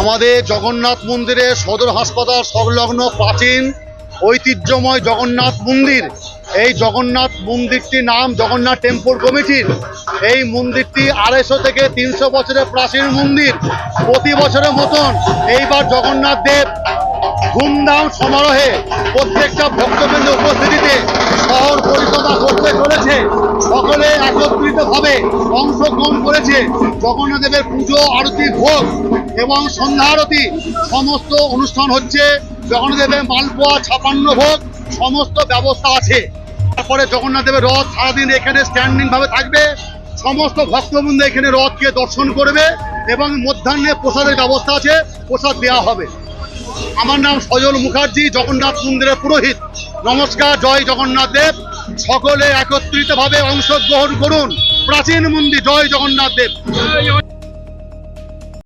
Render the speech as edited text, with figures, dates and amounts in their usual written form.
আমাদের জগন্নাথ মন্দিরে সদর হাসপাতাল সংলগ্ন প্রাচীন ঐতিহ্যময় জগন্নাথ মন্দির। এই জগন্নাথ মন্দিরটির নাম জগন্নাথ টেম্পল কমিটির। এই মন্দিরটি 250 থেকে 300 বছরের প্রাচীন মন্দির। প্রতি বছরের মতন এইবার জগন্নাথ দেব ধুমধাম সমারোহে প্রত্যেকটা ভক্তবৃন্দ উপস্থিতিতে শহর পরিক্রমা করতে চলেছে। সকলে একত্রিতভাবে অংশগ্রহণ করেছে। জগন্নাথ দেবের পুজো, আরতি, ভোগ এবং সন্ধ্যা আরতি সমস্ত অনুষ্ঠান হচ্ছে। জগন্নাথ দেবের মালপোয়া, 56 ভোগ সমস্ত ব্যবস্থা আছে। তারপরে জগন্নাথ দেবের রথ সারাদিন এখানে স্ট্যান্ডিং ভাবে থাকবে। সমস্ত ভক্তবৃন্দ এখানে রথকে দর্শন করবে এবং মধ্যাহ্নে প্রসাদের ব্যবস্থা আছে, প্রসাদ দেওয়া হবে। আমার নাম সজল মুখার্জি, জগন্নাথ মন্দিরের পুরোহিত। নমস্কার, জয় জগন্নাথ দেব। সকলে একত্রিতভাবে অংশগ্রহণ করুন। প্রাচীন মন্দির, জয় জগন্নাথ দেব।